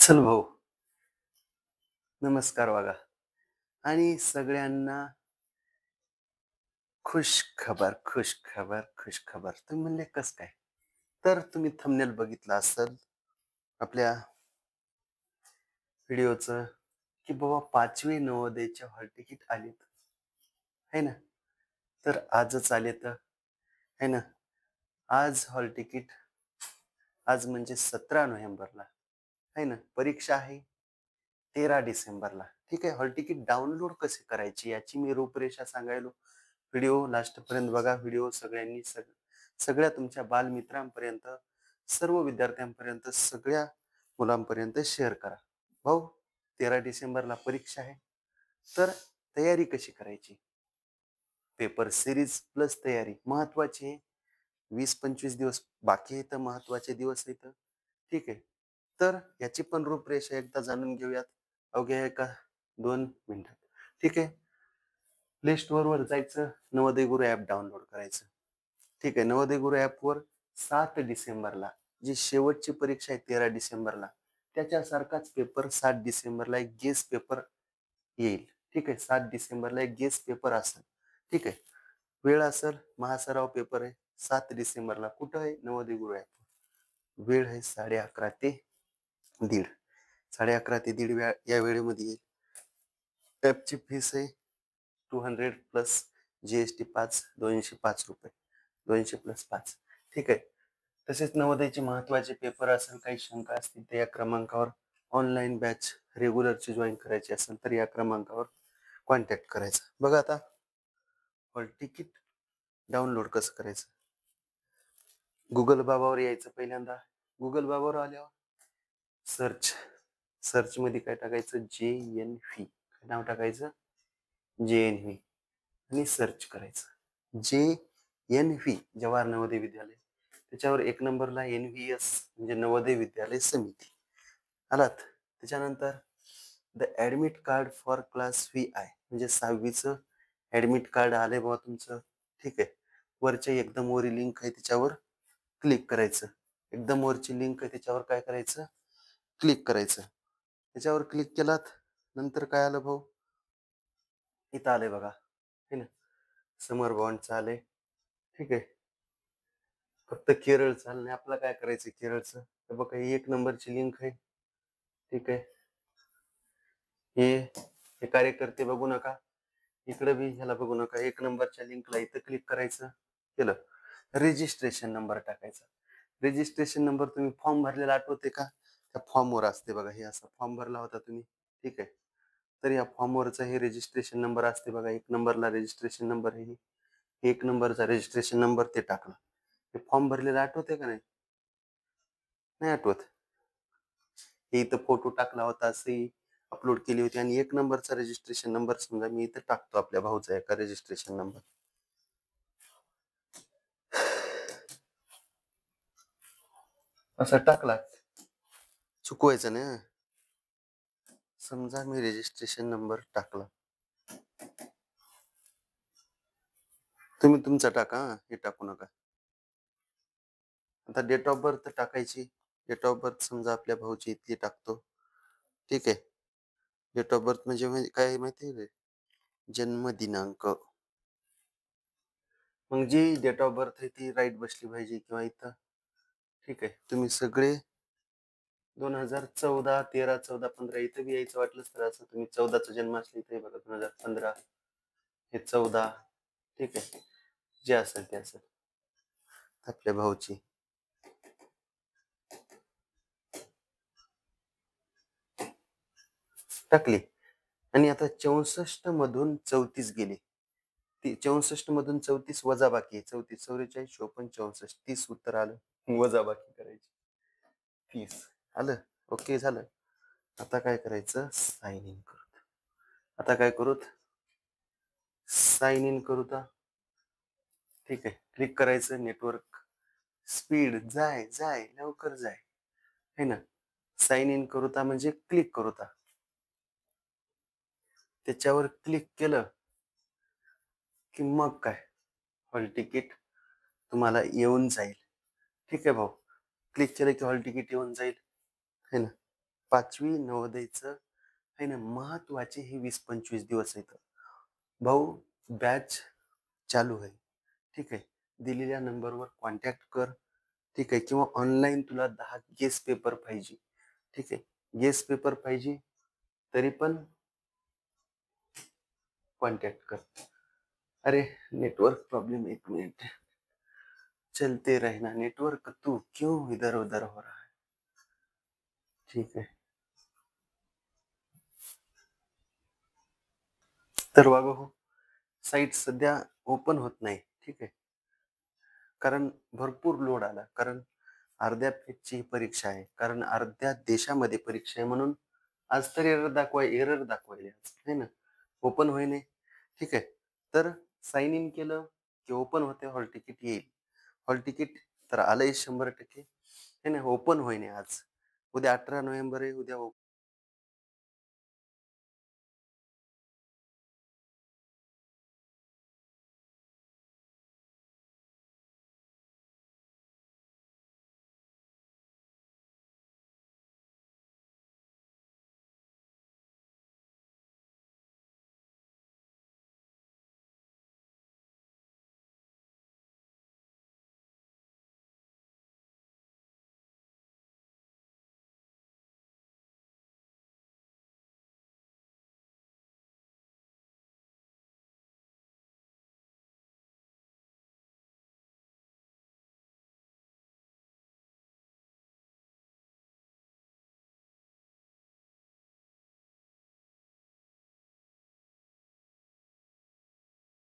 चल भाऊ, नमस्कार बघा. आणि सगळ्यांना खुश खबर, खुश खबर, खुश खबर. तुम्ही म्हणले कस काय? तर तुम्ही थंबनेल बघितलं असेल आपल्या व्हिडिओचं, की बाबा 5वी नवोदयचे हॉल तिकीट आलेत, है ना? तर आजच आलेत, है ना? आज हॉल तिकीट, आज म्हणजे 17 नोव्हेंबरला, है ना? परीक्षा आहे 13 डिसेंबरला. ठीक आहे. हॉल तिकीट डाउनलोड कसे करायची याची मी रूपरेषा सांगायलो. व्हिडिओ लास्टपर्यंत बघा. व्हिडिओ सगळ्यांनी सगळ्या तुमच्या बालमित्रांपर्यंत, सर्व विद्यार्थ्यांपर्यंत, सगळ्या मुलांपर्यंत शेअर करा. भाऊ, 13 डिसेंबरला परीक्षा आहे. तर तयारी कशी करायची? पेपर सीरीज प्लस तयारी महत्वाची आहे. 20-25 दिवस बाकी आहेत, महत्वाचे दिवस आहेत. ठीक आहे. तर याची पण रूपरेषा एकदा जाणून घेऊयात अवघ्या एका 2 मिनिटात. ठीक आहे. प्ले स्टोअरवर जायचं, नवोदय गुरु ॲप डाउनलोड करायचं. ठीक आहे. नवोदय गुरु ॲपवर 7 डिसेंबरला जी शेवटची परीक्षा आहे 13 डिसेंबरला, त्याच्यासारखाच पेपर 7 डिसेंबरला एक गेस पेपर येईल. ठीक आहे. 7 डिसेंबरला एक गेस पेपर असेल. ठीक आहे. वेळ असेल, महासराव पेपर आहे 7 डिसेंबरला. कुठं आहे? नवोदय गुरु ॲप. वेळ आहे 11:30 ते 1:30. 11:30 ते 1:30 या वेळेमध्ये येईल. ॲपची फीस आहे 200 प्लस जी-एस-टी 5, ₹205. 200 प्लस 5. ठीक आहे. तसेच नवोदयचे महत्त्वाचे पेपर असेल, काही शंका असतील तर या क्रमांकावर ऑनलाईन बॅच रेग्युलरची जॉइन करायची असेल तर या क्रमांकावर कॉन्टॅक्ट करायचा. बघा आता हॉल तिकीट डाउनलोड कसं करायचं? Google बाबावर यायचं पहिल्यांदा. Google बाबावर आल्यावर सर्चमध्ये काय टाकायचं? JNV. काय नाव टाकायचं? JNV आणि सर्च करायचं. JNV जवाहर नवोदय विद्यालय. त्याच्यावर 1 नंबरला NVS म्हणजे नवोदय विद्यालय समिती. आलात. त्याच्यानंतर the admit card for class VI म्हणजे 6वीचं ॲडमिट कार्ड आलंय बाबा तुमचं. ठीक आहे. वरच्या एकदम वरी लिंक आहे त्याच्यावर क्लिक करायचं. एकदम वरची लिंक आहे त्याच्यावर काय करायचं? क्लिक करायचं. त्याच्यावर क्लिक केलात, नंतर काय आलं भाऊ? इथं आलंय बघा. है ना? समर बॉन्डचं आलंय. ठीक आहे. फक्त केरळचं आलं नाही. आपल्याला काय करायचं केरळचं? तर बघा ही 1 नंबरची लिंक आहे. ठीक आहे. हे कार्यकर्ते बघू नका. इकडे बी ह्याला बघू नका. 1 नंबरच्या लिंकला इथं क्लिक करायचं. केलं. रजिस्ट्रेशन नंबर टाकायचा. रजिस्ट्रेशन नंबर तुम्ही फॉर्म भरलेला आठवते का? त्या फॉर्मवर असते बघा. हे असा फॉर्म भरला होता तुम्ही. ठीक आहे. तर या फॉर्मवरचा हे रजिस्ट्रेशन नंबर असते बघा. 1 नंबरला रजिस्ट्रेशन नंबर आहे. 1 नंबरचा रजिस्ट्रेशन नंबर ते टाकला. हे फॉर्म भरलेला आठवते का नाही? नाही आठवत. हे इथं फोटो टाकला होता, सही अपलोड केली होती आणि 1 नंबरचा रजिस्ट्रेशन नंबर समजा मी इथं टाकतो आपल्या भाऊचा एका रजिस्ट्रेशन नंबर. असा टाकला. चुकवायचं ना. समजा मी रजिस्ट्रेशन नंबर टाकला. तुम्ही तुमचा टाका हां, हे टाकू नका. आता डेट ऑफ बर्थ टाकायची. डेट ऑफ बर्थ समजा आपल्या भाऊची इथली टाकतो. ठीक आहे. डेट ऑफ बर्थ म्हणजे काय आहे माहिती आहे का? जन्म दिनांक. मग जी डेट ऑफ बर्थ आहे ती राईट बसली पाहिजे किंवा इथं. ठीक आहे. तुम्ही सगळे 2014, 13, 14, 15 इथं बी यायचं वाटलंच तर असं तुम्ही 14चा जन्म असला इथे बघा 2015 हे 14. ठीक आहे. जे असेल ते असेल. आपल्या भाऊची. टाकली आणि आता 64 मधून 34 गेले. ती 64 मधून 34 वजाबाकी आहे. 34, 44, 54, 64, 30 उत्तर आलं. वजाबाकी करायची. 30 आलं. ओके झालं. आता काय करायचं? साइन इन करू. आता काय करूत? साइन इन करू. ठीक आहे. क्लिक करायचं. नेटवर्क स्पीड जाय लवकर जाय. है ना? साइन इन करूता म्हणजे क्लिक करूता. त्याच्यावर क्लिक केलं की मग काय? हॉल तिकीट तुम्हाला येऊन जाईल. ठीक आहे भाऊ. क्लिक केलं की हॉल तिकीट येऊन जाईल. है ना? 5वी नवोदयचं आहे ना, महत्त्वाचे हे 20-25 दिवस आहेत. भाऊ, बॅच चालू आहे. ठीक आहे. दिलेल्या नंबरवर कॉन्टॅक्ट कर. ठीक आहे. किंवा ऑनलाईन तुला 10 गेस पेपर पाहिजे. ठीक आहे. गेस पेपर पाहिजे, तरी पण कॉन्टॅक्ट कर. अरे, नेटवर्क प्रॉब्लम, 1 मिनिट. चलते रहना, नेटवर्क तू क्यों इधर-उधर हो रहा है? ठीक आहे. तर बघा हो, साईट सध्या ओपन होत नाही. ठीक आहे. कारण भरपूर लोड आला. कारण अर्ध्या फेजची परीक्षा आहे. कारण अर्ध्या देशामध्ये परीक्षा आहे म्हणून आज तर एरर दाखवायले आज, आहे ना. ओपन होईना. ठीक आहे. तर साइन इन केलं की ओपन होते, हॉल तिकीट येईल. हॉल तिकीट तर आलंय 100% आहे ना. ओपन होईना आज. उद्या 18 नोव्हेंबर आहे. उद्या